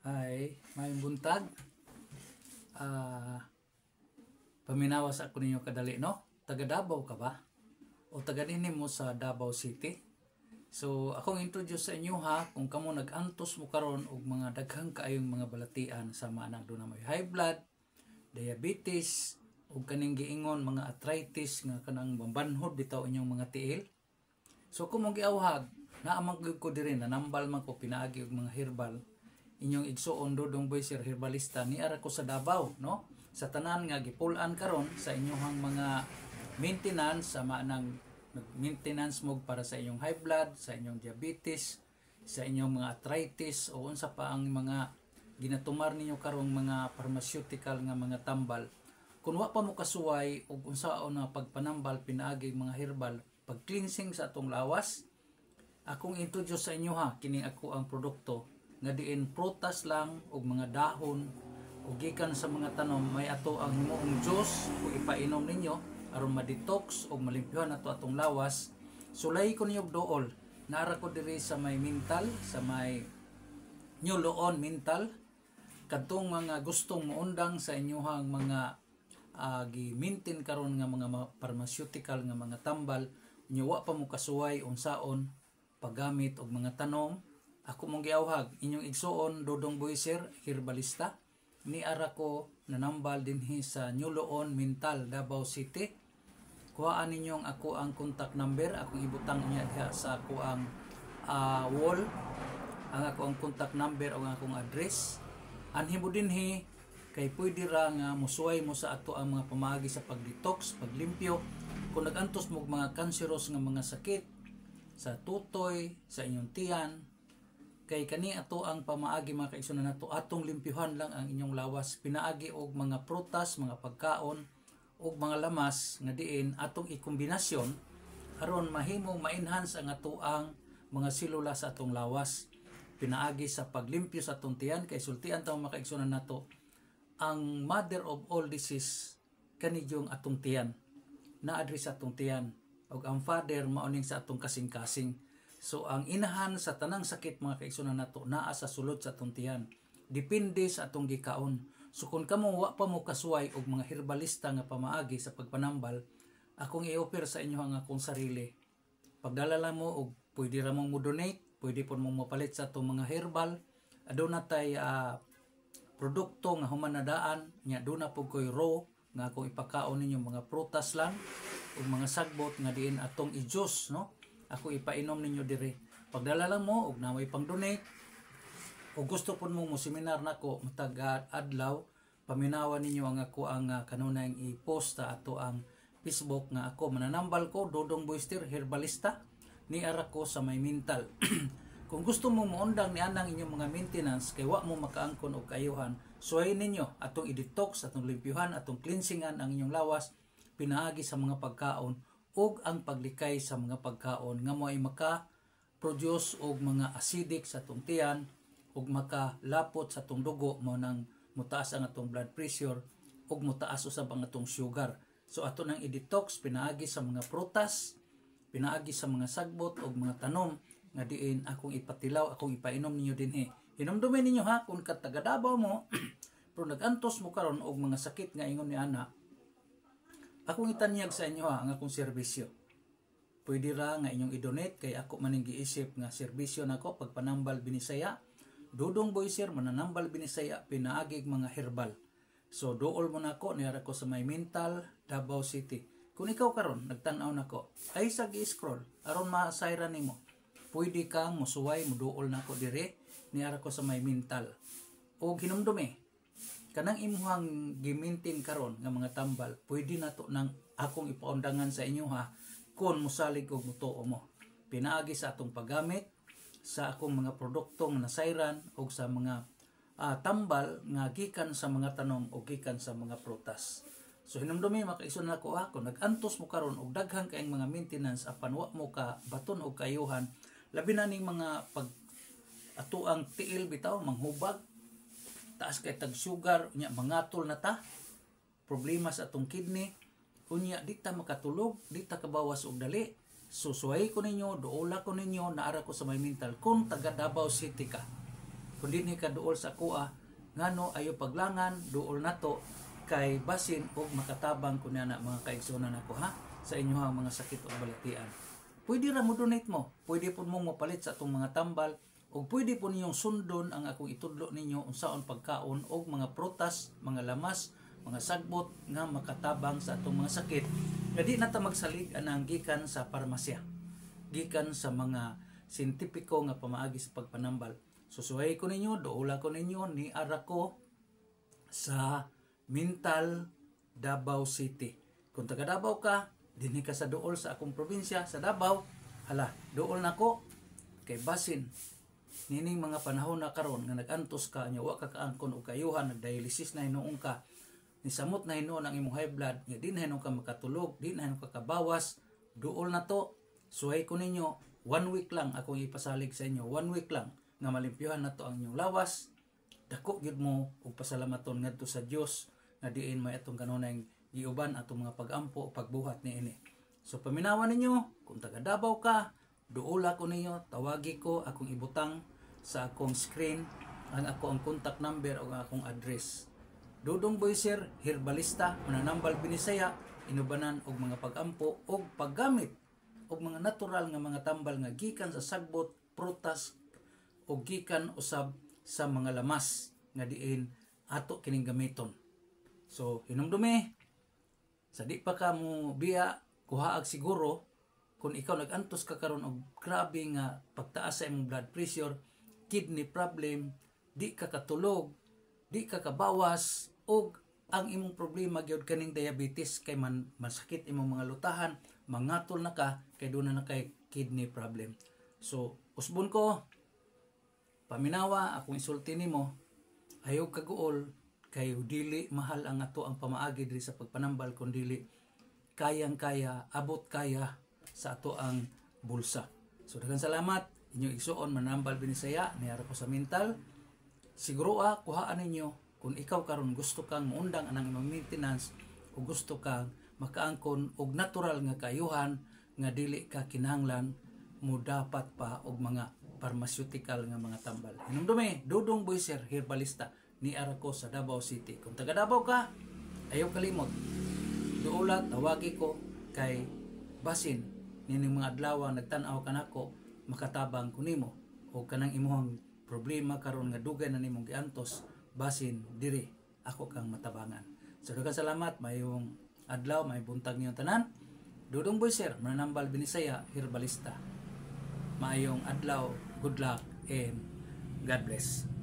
Ay, may buntag. Ah, paminawas ako ninyo kadali, no? Taga Davao ka ba? O taga dinhi mo sa Davao City? So, akong introduce sa inyo ha, kung kamo nag-antos mo karon og mga daghang kaayong mga balatian sa manang do na may high blood, diabetes, ug kaning giingon mga arthritis nga kanang bambanhod bitaw inyong mga tiil. So, kung mong giawhag, naamang ko diri na nambal man ko pinaagi og mga herbal inyong igsuon Dodong Boy Sir Herbalista ni ara ko sa Davao, no? Sa tanan nga gipulan karon sa inyong mga maintenance sa manang maintenance mo para sa inyong high blood, sa inyong diabetes, sa inyong mga arthritis o unsa pa ang mga ginatumar ninyo karong mga pharmaceutical nga mga tambal. Kung wa pa mo kasuway og unsaon na pagpanambal pinaagi mga herbal, pag cleansing sa atong lawas, akong introduce sa inyo ha, kini ako ang produkto nga diin prutas lang og mga dahon ug gikan sa mga tanom may ato ang himuong juice kung ipainom ninyo aron ma-detox og malimpyuhan ato atong lawas. Sulay ko ninyo dool. Naara ko diri sa may mental, sa may New Loon mental. Kadtong mga gustong muundang sa inyohang mga gi-maintain karon nga mga pharmaceutical nga mga tambal, inyo wa pa mo kasuway unsaon paggamit og mga tanom. Ako mong giawhag inyong igsuon Dodong Boy Sir Herbalista ni ara ko nanambal dinhi sa New Loon Mental, Davao City. Kuhaan ninyong ako ang contact number, akong ibutang niya diha sa ako ang wall, ang ako ang contact number o ang akong address. Anhi mo dinhi kay pwede ra nga musuway mo sa ato ang mga pamaagi sa pagdetox, paglimpyo kung nagantos mo mga cancerous nga mga sakit sa tutoy, sa inyong tiyan. Kay kani ato ang pamaagi mga kaigsunan nato, atong limpyuhan lang ang inyong lawas, pinaagi og mga prutas, mga pagkaon og mga lamas nga diin atong ikombinasyon aron mahimong ma-enhance ang ato ang mga selula sa atong lawas, pinaagi sa paglimpyo sa atong tiyan. Kay sultian taw mga kaigsunan nato, ang mother of all disease kanidyong atong tiyan, na-address sa atong tiyan, og ang father mauning sa atong kasing-kasing. So ang inahan sa tanang sakit mga kaigsunan nato naa sa sulod sa atong tiyan, depende sa atong gikaon. So kung kamo wa pa mo kasuway og mga herbalista nga pamaagi sa pagpanambal, akong i-offer sa inyo ang akong sarili. Pagdala lang mo og pwede ra mong mo-donate, pwede po mong mapalit sa atong mga herbal. Aduna tay produkto nga human na daan nya duna po koy raw nga akong ipakaon ninyo mga prutas lang ug mga sagbot nga diin atong i-juice, no? Ako ipainom ninyo dire. Pagdala lang mo og naway pang donate o gusto pud mo seminar nako matag adlaw, paminawan ninyo ang ako ang kanunay i-post sa ato ang Facebook nga ako mananambal ko Dodong Boy Sir Herbalista ni ara ko sa may mental. Kung gusto mo muundang ni anang inyong mga maintenance kay wa mo makaangkon og kayuhan, suway ninyo atong i-detox, atong limpyuhan, atong cleansingan ang inyong lawas, pinaagi sa mga pagkaon ug ang paglikay sa mga pagkaon nga mo'y maka-produce og mga acidic sa atong tiyan ug makalapot sa atong dugo, mo nang mutaas ang atong blood pressure ug mutaas usab ang atong sugar. So ato nang i-detox pinaagi sa mga prutas, pinaagi sa mga sagbot ug mga tanom nga diin akong ipatilaw, akong ipainom ninyo dinhi. Hinumdumin ninyo ha kung taga Davao mo pero nagantos mo karon og mga sakit nga ingon ni ana. Akong itanyag sa inyo ha ang akong serbisyo. Pwede ra nga inyong i-donate kay ako maning giisip nga serbisyo nako pagpanambal binisaya. Dodong Boy Sir mananambal binisaya pinaagig mga herbal. So dool mo nako niara ko sa may mental, Davao City. Kung ikaw karon nagtan-aw nako, ay sa gi-scroll aron masayra nimo. Pwede kang musuway muduol nako dire niara ko sa may mental. O hinumdumi kanang imuhang gi-maintain karon nga mga tambal, pwede nato nang akong ipaundangan sa inyo ha kung musalig og mutuo mo. Pinaagi sa atong paggamit sa akong mga produkto nga nasayran og sa mga tambal nga gikan sa mga tanom o gikan sa mga prutas. So hinumdumi makaison nako kung nag-antos mo karon og daghang kaayong mga maintenance apan wa mo ka baton og kayuhan, labi na ning mga pag atuang tiil bitaw manghubag, taas kay tag sugar unya mangatol na ta, problema sa atong kidney unya di ta makatulog, di ta kabawas og dali. Susuway ko ninyo, duola ko ninyo, naara ko sa may mental kung taga Davao City ka. kundi ni ka duol sa kuha ngano ayo paglangan duol nato kay basin og makatabang kunya na mga kaigsunan nako ha sa inyong mga sakit o balatian. Pwede ra mo donate mo, pwede po mong mapalit sa atong mga tambal o pwede po ninyong sundon ang akong itudlo ninyo unsaon pagkaon og mga prutas, mga lamas, mga sagbot nga makatabang sa atong mga sakit nga di nata magsalig anang gikan sa parmasya, gikan sa mga sintipiko nga pamaagi sa pagpanambal. Susuway ko ninyo, doula ko ninyo ni Arako sa Mintal, Davao City. Kung taga Davao ka, dinhi ka sa duol sa akong probinsya sa Davao, hala, duol nako kay basin nining mga panahon na karon nga nag-antos ka nya wa ka kaangkon og kayuhan, nagdialysis na hinuong ka, ni samot na hinuon ang imong high blood, nga di na hinuon ka makatulog, di na hinuon ka kabawas, duol na to. Suway ko ninyo, 1 week lang akong ipasalig sa inyo, 1 week lang nga malimpyuhan na to ang inyong lawas. Dako gyud mo og pasalamaton ngadto sa Dios nga diin may atong kanunay giuban atong mga pagampo o pagbuhat niini. So paminawan ninyo kung taga Davao ka, duula ko ninyo, tawagi ko akong ibutang sa akong screen ang ang contact number o ang akong address. Dudong Boyser, herbalista, mananambal binisaya, inubanan og mga pagampo og paggamit og mga natural nga mga tambal nga gikan sa sagbot, prutas o gikan usab sa mga lamas nga diin ato kining gamiton. So hinumdumi sa di pa ka mo biya kuhaag siguro kung ikaw nag-antos ka karon og grabe nga pagtaas sa imong blood pressure, kidney problem, di ka katulog, di ka kabawas og ang imong problema gyud kaning diabetes kay masakit imong mga lutahan, mangatol na ka kay doon na kay kidney problem. So usbon ko paminawa akong isulti nimo, ayaw kaguol kay dili mahal ang ato ang pamaagi diri sa pagpanambal kun dili kayang-kaya, abot kaya sa ato ang bulsa. So daghang salamat inyo igsuon manambal binisaya ni Arako sa Mintal. Siguro kuhaan ninyo kung ikaw karon gusto kang muundang anang imong maintenance o gusto kang makaangkon og natural nga kayuhan nga dili ka kinahanglan mo dapat pa og mga pharmaceutical nga mga tambal. Hinumdumi, Dudong Boyser, herbalista ni Arako sa Davao City. Kung taga Davao ka, ayaw kalimot. Duulat, tawagi ko kay basin nining mga adlaw nagtan-aw kanako makatabang kunimo o kanang imong problema karon nga dugay na nimong giantos basin diri ako kang matabangan. So daghang salamat, mayong adlaw, may buntag niyong tanan. Dudong Boyser, mananambal binisaya, herbalista. Maayong adlaw, good luck, and God bless.